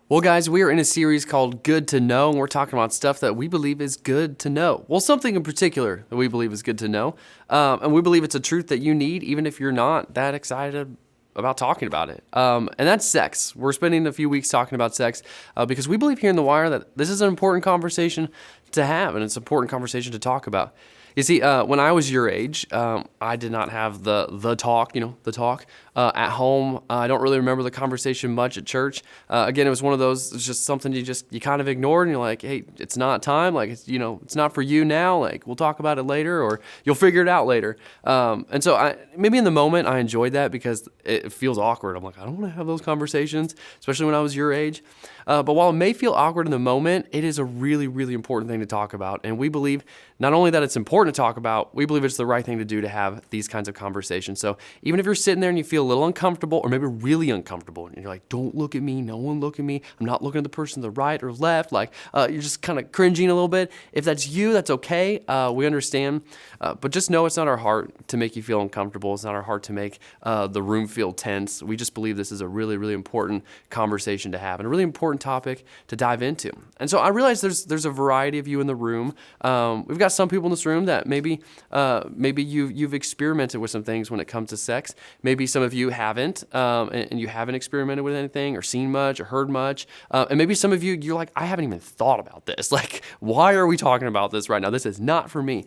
Well, guys, we are in a series called Good to Know, and we're talking about stuff that we believe is good to know. Well, something in particular that we believe is good to know. And we believe it's a truth that you need, even if you're not that excited about talking about it. And that's sex. We're spending a few weeks talking about sex because we believe here in The Wire that this is an important conversation to have, and it's an important conversation to talk about. You see, when I was your age, I did not have the talk, the talk at home. I don't really remember the conversation much at church. Again, it was one of those. It's just something you kind of ignored, and you're like, hey, it's not time. Like it's not for you now. Like we'll talk about it later, or you'll figure it out later. And so maybe in the moment I enjoyed that because it feels awkward. I'm like, I don't want to have those conversations, especially when I was your age. But while it may feel awkward in the moment, it is a really, really important thing to talk about. And we believe not only that it's important to talk about, we believe it's the right thing to do to have these kinds of conversations. So even if you're sitting there and you feel a little uncomfortable or maybe really uncomfortable and you're like, don't look at me, no one look at me, I'm not looking at the person to the right or left, you're just kind of cringing a little bit. If that's you, that's okay. We understand. But just know it's not our heart to make you feel uncomfortable. It's not our heart to make the room feel tense. We just believe this is a really, really important conversation to have and a really important topic to dive into. And so I realize there's a variety of you in the room. We've got some people in this room that maybe you've experimented with some things when it comes to sex. Maybe some of you haven't, and you haven't experimented with anything or seen much or heard much. And maybe some of you're like, I haven't even thought about this. Like, why are we talking about this right now? This is not for me.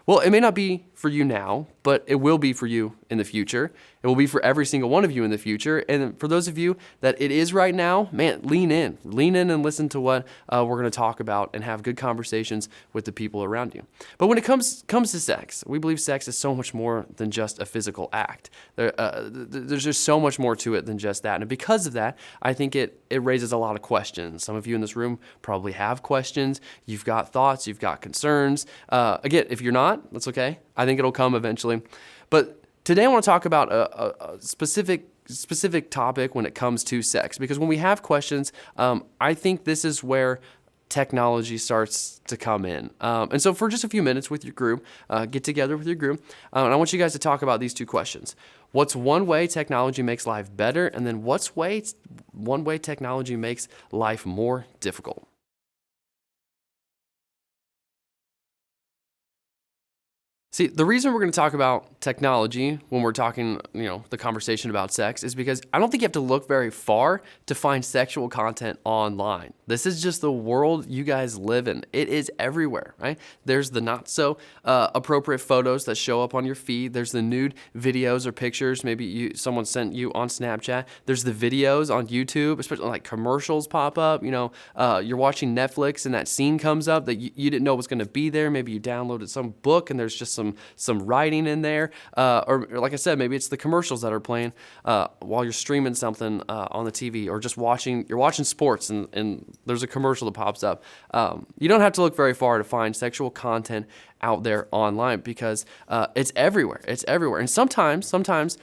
Well, it may not be for you now, but it will be for you in the future. It will be for every single one of you in the future. And for those of you that it is right now, man, lean in and listen to what we're going to talk about and have good conversations with the people around you. But when it comes to sex, we believe sex is so much more than just a physical act. There's just so much more to it than just that. And because of that, I think it raises a lot of questions. Some of you in this room probably have questions. You've got thoughts. You've got concerns. Again, if you're not, that's okay. I think it'll come eventually. But today I want to talk about a specific topic when it comes to sex, because when we have questions, I think this is where technology starts to come in. And so for just a few minutes with your group, get together with your group, and I want you guys to talk about these two questions. What's one way technology makes life better? And then what's one way technology makes life more difficult? See, the reason we're going to talk about technology when we're talking, the conversation about sex is because I don't think you have to look very far to find sexual content online. This is just the world you guys live in. It is everywhere, right? There's the not so appropriate photos that show up on your feed. There's the nude videos or pictures maybe someone sent you on Snapchat. There's the videos on YouTube, especially like commercials pop up. You're watching Netflix and that scene comes up that you didn't know was going to be there. Maybe you downloaded some book and there's just some writing in there, or like I said, maybe it's the commercials that are playing while you're streaming something on the TV, or just you're watching sports and there's a commercial that pops up. You don't have to look very far to find sexual content out there online because it's everywhere. It's everywhere, and sometimes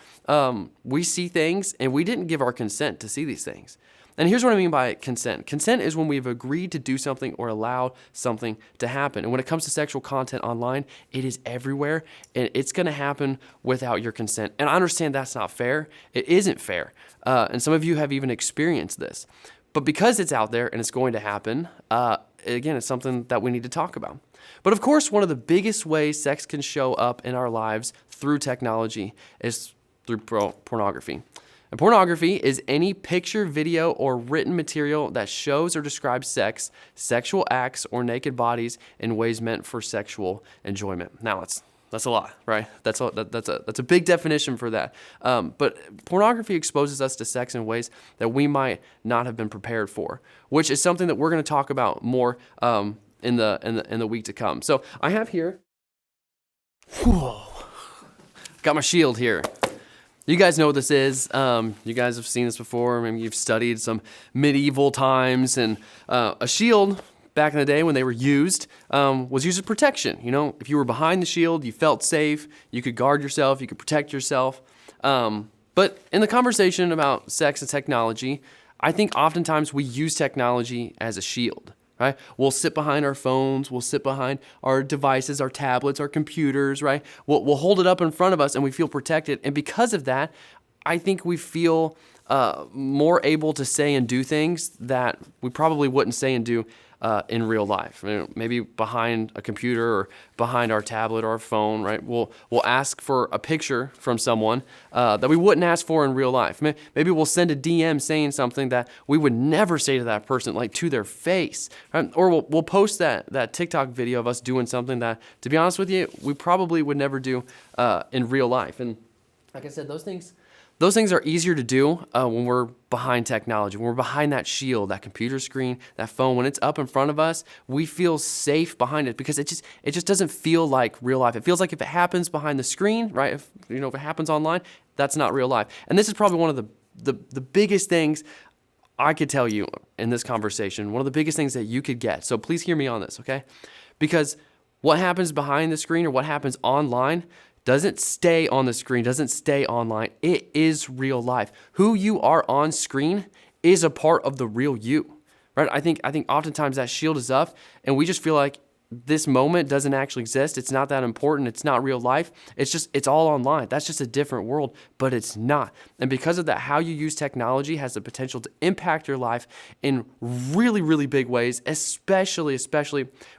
we see things and we didn't give our consent to see these things. And here's what I mean by consent. Consent is when we've agreed to do something or allow something to happen. And when it comes to sexual content online, it is everywhere, and it's going to happen without your consent. And I understand that's not fair. It isn't fair. And some of you have even experienced this. But because it's out there and it's going to happen, again, it's something that we need to talk about. But of course, one of the biggest ways sex can show up in our lives through technology is through pornography. And pornography is any picture, video, or written material that shows or describes sex, sexual acts, or naked bodies in ways meant for sexual enjoyment. Now, that's a lot, right? That's a big definition for that. But pornography exposes us to sex in ways that we might not have been prepared for, which is something that we're going to talk about more in the week to come. So I have here, got my shield here. You guys know what this is. You guys have seen this before. Maybe you've studied some medieval times. And a shield, back in the day when they were used, was used as protection. If you were behind the shield, you felt safe. You could guard yourself. You could protect yourself. But in the conversation about sex and technology, I think oftentimes we use technology as a shield. Right? We'll sit behind our phones, we'll sit behind our devices, our tablets, our computers, right? We'll hold it up in front of us and we feel protected. And because of that, I think we feel more able to say and do things that we probably wouldn't say and do in real life. Maybe behind a computer or behind our tablet or our phone, right? We'll ask for a picture from someone that we wouldn't ask for in real life. Maybe we'll send a DM saying something that we would never say to that person, like to their face. Right? Or we'll post that TikTok video of us doing something that, to be honest with you, we probably would never do in real life. And like I said, those things are easier to do when we're behind technology, when we're behind that shield, that computer screen, that phone. When it's up in front of us, we feel safe behind it because it just doesn't feel like real life. It feels like if it happens behind the screen, right? If it happens online, that's not real life. And this is probably one of the biggest things I could tell you in this conversation. One of the biggest things that you could get. So please hear me on this, okay? Because what happens behind the screen or what happens online doesn't stay on the screen, doesn't stay online. It is real life. Who you are on screen is a part of the real you, right? I think oftentimes that shield is up and we just feel like this moment doesn't actually exist. It's not that important. It's not real life. It's all online. That's just a different world, but it's not. And because of that, how you use technology has the potential to impact your life in really, really big ways, especially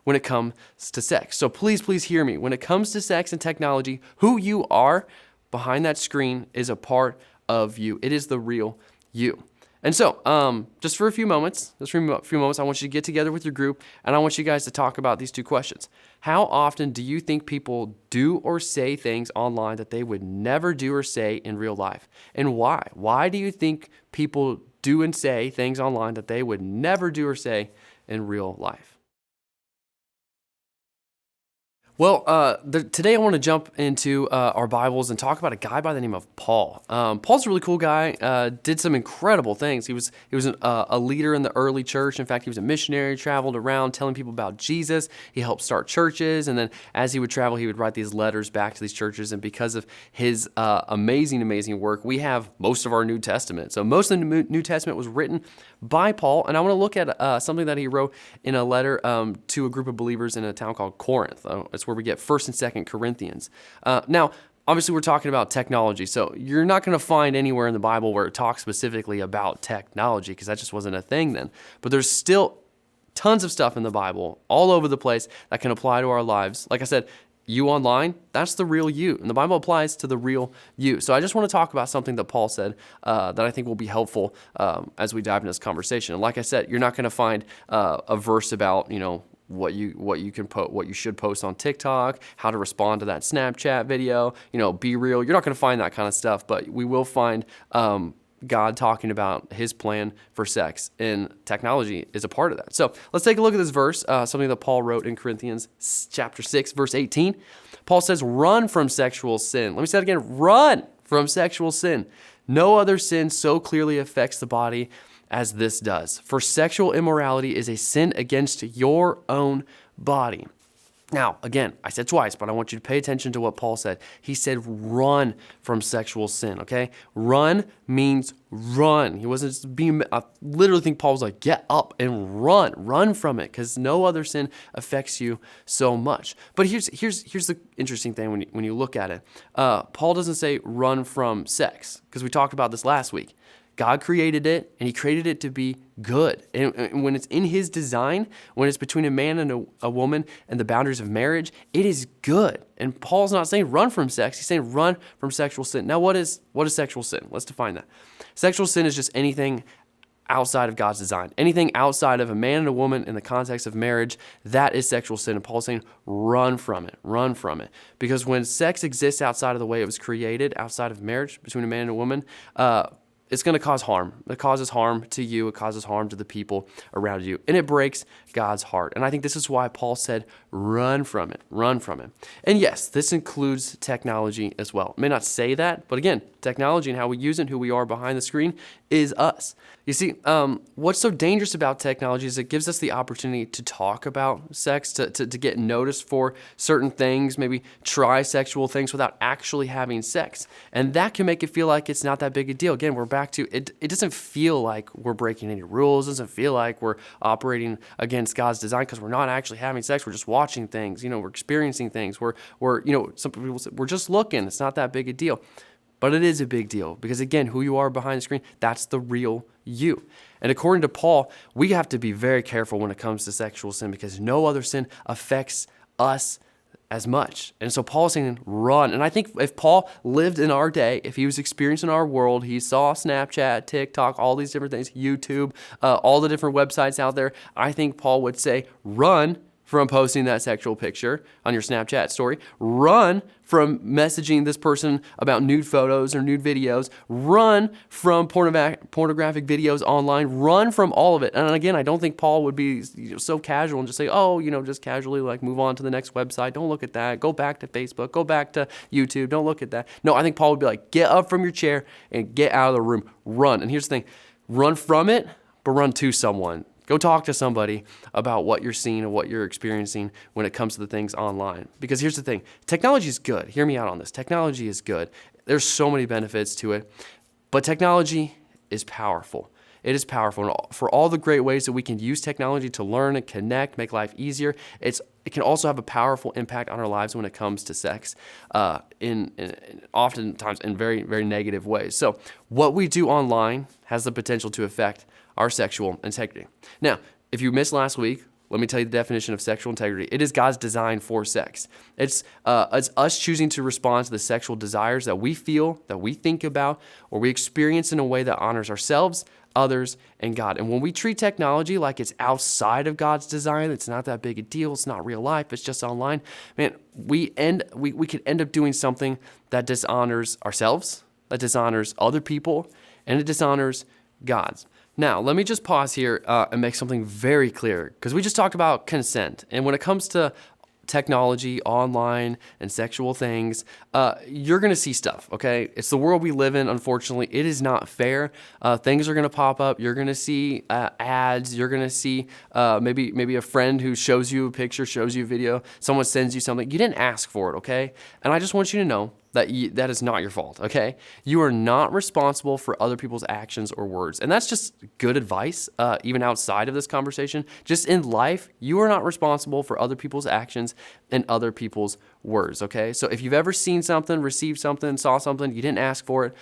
when it comes to sex. So please hear me. When it comes to sex and technology, who you are behind that screen is a part of you. It is the real you. And so, just for a few moments, I want you to get together with your group, and I want you guys to talk about these two questions. How often do you think people do or say things online that they would never do or say in real life? And why? Why do you think people do and say things online that they would never do or say in real life? Well, today I want to jump into our Bibles and talk about a guy by the name of Paul. Paul's a really cool guy, did some incredible things. He was a leader in the early church. In fact, he was a missionary, traveled around telling people about Jesus. He helped start churches, and then as he would travel, he would write these letters back to these churches, and because of his amazing work, we have most of our New Testament. So most of the New Testament was written by Paul, and I want to look at something that he wrote in a letter to a group of believers in a town called Corinth. It's where we get 1st and 2nd Corinthians. Now, obviously, we're talking about technology, so you're not going to find anywhere in the Bible where it talks specifically about technology because that just wasn't a thing then. But there's still tons of stuff in the Bible all over the place that can apply to our lives. Like I said, you online, that's the real you. And the Bible applies to the real you. So I just want to talk about something that Paul said that I think will be helpful as we dive into this conversation. And like I said, you're not going to find a verse about, what you should post on TikTok, how to respond to that Snapchat video, be real. You're not going to find that kind of stuff, but we will find God talking about his plan for sex, and technology is a part of that. So let's take a look at this verse, something that Paul wrote in Corinthians chapter 6, verse 18. Paul says, run from sexual sin. Let me say that again, run from sexual sin. No other sin so clearly affects the body as this does. For sexual immorality is a sin against your own body. Now, again, I said twice, but I want you to pay attention to what Paul said. He said, run from sexual sin, okay? Run means run. He wasn't just being, I literally think Paul was like, get up and run from it, because no other sin affects you so much. But here's the interesting thing when you look at it. Paul doesn't say run from sex, because we talked about this last week. God created it, and he created it to be good. And when it's in his design, when it's between a man and a woman and the boundaries of marriage, it is good. And Paul's not saying run from sex. He's saying run from sexual sin. Now, what is sexual sin? Let's define that. Sexual sin is just anything outside of God's design. Anything outside of a man and a woman in the context of marriage, that is sexual sin. And Paul's saying run from it. Because when sex exists outside of the way it was created, outside of marriage, between a man and a woman, it's going to cause harm. It causes harm to you. It causes harm to the people around you. And it breaks God's heart. And I think this is why Paul said, run from it. And yes, this includes technology as well. It may not say that, but again, technology and how we use it and who we are behind the screen is us. You see, what's so dangerous about technology is it gives us the opportunity to talk about sex, to get noticed for certain things, maybe try sexual things without actually having sex. And that can make it feel like it's not that big a deal. Again, we're back to it. It doesn't feel like we're breaking any rules. It doesn't feel like we're operating against God's design because we're not actually having sex. We're just watching things. We're experiencing things. We're some people say, we're just looking. It's not that big a deal. But it is a big deal because, again, who you are behind the screen, that's the real you. And according to Paul, we have to be very careful when it comes to sexual sin because no other sin affects us as much. And so Paul's saying, run. And I think if Paul lived in our day, if he was experiencing our world, he saw Snapchat, TikTok, all these different things, YouTube, all the different websites out there, I think Paul would say, run from posting that sexual picture on your Snapchat story. Run from messaging this person about nude photos or nude videos. Run from pornographic videos online. Run from all of it. And again, I don't think Paul would be so casual and just say, just casually like move on to the next website. Don't look at that. Go back to Facebook. Go back to YouTube. Don't look at that. No, I think Paul would be like, get up from your chair and get out of the room. Run. And here's the thing. Run from it, but run to someone. Go talk to somebody about what you're seeing and what you're experiencing when it comes to the things online. Because here's the thing, technology is good. Hear me out on this. Technology is good. There's so many benefits to it, but technology is powerful. It is powerful. And for all the great ways that we can use technology to learn and connect, make life easier, it can also have a powerful impact on our lives when it comes to sex, in oftentimes in very, very negative ways. So what we do online has the potential to affect our sexual integrity. Now, if you missed last week, let me tell you the definition of sexual integrity. It is God's design for sex. It's us choosing to respond to the sexual desires that we feel, that we think about, or we experience in a way that honors ourselves, others, and God. And when we treat technology like it's outside of God's design, it's not that big a deal, it's not real life, it's just online, man, we could end up doing something that dishonors ourselves, that dishonors other people, and it dishonors God's. Now, let me just pause here and make something very clear, because we just talked about consent. And when it comes to technology, online, and sexual things, you're going to see stuff, okay? It's the world we live in, unfortunately. It is not fair. Things are going to pop up. You're going to see ads. You're going to see maybe a friend who shows you a picture, shows you a video. Someone sends you something. You didn't ask for it, okay? And I just want you to know that is not your fault, okay? You are not responsible for other people's actions or words. And that's just good advice, even outside of this conversation. Just in life, you are not responsible for other people's actions and other people's words, okay? So if you've ever seen something, received something, saw something, you didn't ask for it,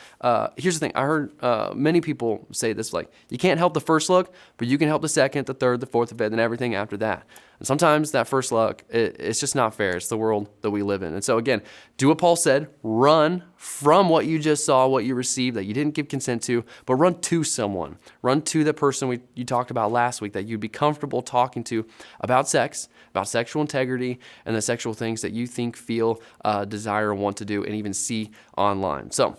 here's the thing. I heard many people say this, like, you can't help the first look, but you can help the second, the third, the fourth, the fifth, and everything after that. And sometimes that first look, it's just not fair. It's the world that we live in. And so again, do what Paul said, run from what you just saw, what you received that you didn't give consent to, but run to someone. Run to the person you talked about last week that you'd be comfortable talking to about sex, about sexual integrity, and the sexual things that you think, feel, desire, want to do, and even see online. So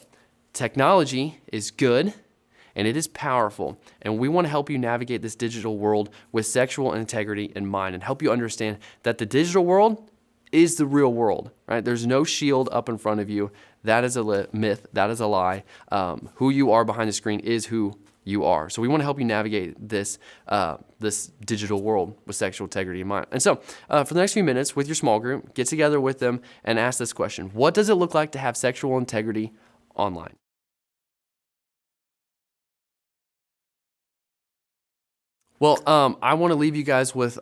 technology is good. And it is powerful. And we want to help you navigate this digital world with sexual integrity in mind and help you understand that the digital world is the real world, right? There's no shield up in front of you. That is a myth. That is a lie. Who you are behind the screen is who you are. So we want to help you navigate this digital world with sexual integrity in mind. And so for the next few minutes with your small group, get together with them and ask this question. What does it look like to have sexual integrity online? Well, I want to leave you guys with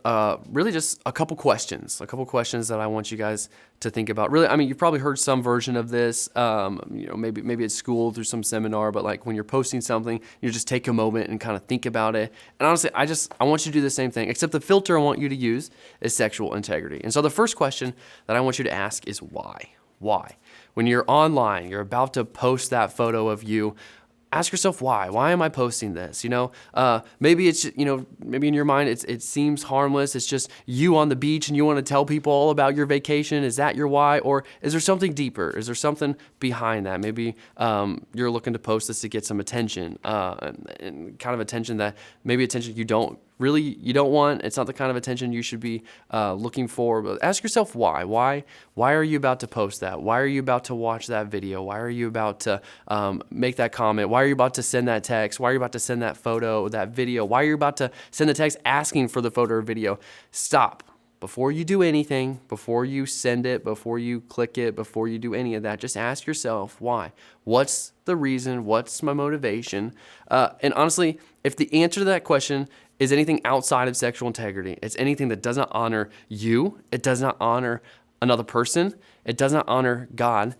really just a couple questions that I want you guys to think about. Really, I mean, you've probably heard some version of this, maybe at school through some seminar, but like when you're posting something, you just take a moment and kind of think about it. And honestly, I want you to do the same thing, except the filter I want you to use is sexual integrity. And so the first question that I want you to ask is why? Why? When you're online, you're about to post that photo of you, ask yourself why. Why am I posting this? Maybe it's maybe in your mind it seems harmless. It's just you on the beach and you want to tell people all about your vacation. Is that your why, or is there something deeper? Is there something behind that? Maybe you're looking to post this to get some attention, and kind of attention that maybe attention you don't want. It's not the kind of attention you should be looking for. But ask yourself why. Why are you about to post that? Why are you about to watch that video? Why are you about to make that comment? Why are you about to send that text? Why are you about to send that photo, that video? Why are you about to send the text asking for the photo or video? Stop. Before you do anything, before you send it, before you click it, before you do any of that, just ask yourself why. What's the reason? What's my motivation? And honestly, if the answer to that question is anything outside of sexual integrity, it's anything that does not honor you, it does not honor another person, it does not honor God,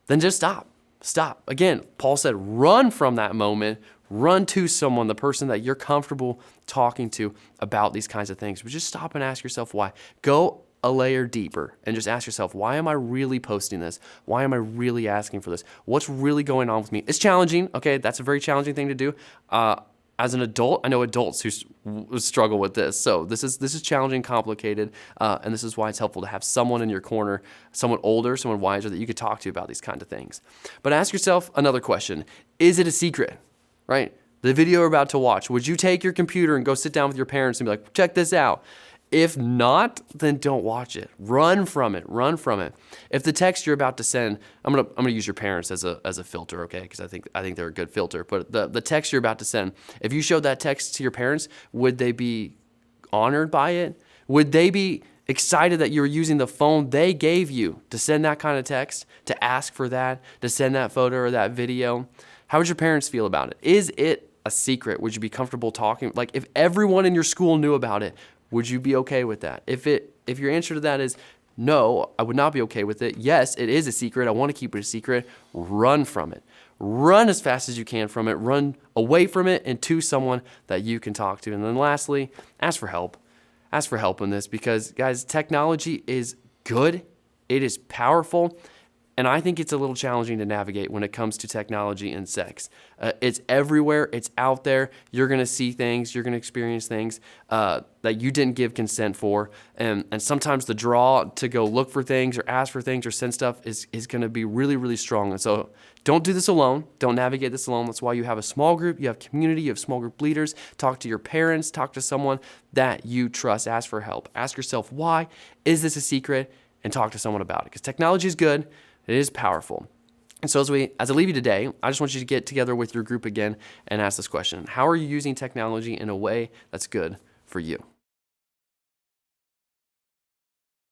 then just stop. Stop. Again, Paul said, run from that moment, run to someone, the person that you're comfortable talking to about these kinds of things. But just stop and ask yourself why. Go a layer deeper and just ask yourself, why am I really posting this? Why am I really asking for this? What's really going on with me? It's challenging. Okay, that's a very challenging thing to do. As an adult, I know adults who struggle with this. So this is challenging, complicated, and this is why it's helpful to have someone in your corner, someone older, someone wiser that you could talk to about these kind of things. But ask yourself another question. Is it a secret, right? The video you're about to watch, would you take your computer and go sit down with your parents and be like, check this out? If not, then don't watch it. Run from it. Run from it. If the text you're about to send, I'm gonna use your parents as a filter, okay? Because I think they're a good filter. But the text you're about to send, if you showed that text to your parents, would they be honored by it? Would they be excited that you were using the phone they gave you to send that kind of text, to ask for that, to send that photo or that video? How would your parents feel about it? Is it a secret? Would you be comfortable talking? Like if everyone in your school knew about it, would you be okay with that? If your answer to that is no, I would not be okay with it. Yes, it is a secret. I want to keep it a secret. Run from it. Run as fast as you can from it. Run away from it and to someone that you can talk to. And then lastly, ask for help. Ask for help in this because, guys, technology is good. It is powerful. And I think it's a little challenging to navigate when it comes to technology and sex. It's everywhere. It's out there. You're going to see things. You're going to experience things that you didn't give consent for. And sometimes the draw to go look for things or ask for things or send stuff is going to be really, really strong. And so don't do this alone. Don't navigate this alone. That's why you have a small group. You have community. You have small group leaders. Talk to your parents. Talk to someone that you trust. Ask for help. Ask yourself, why? Is this a secret? And talk to someone about it. Because technology is good. It is powerful. And so as I leave you today, I just want you to get together with your group again and ask this question. How are you using technology in a way that's good for you?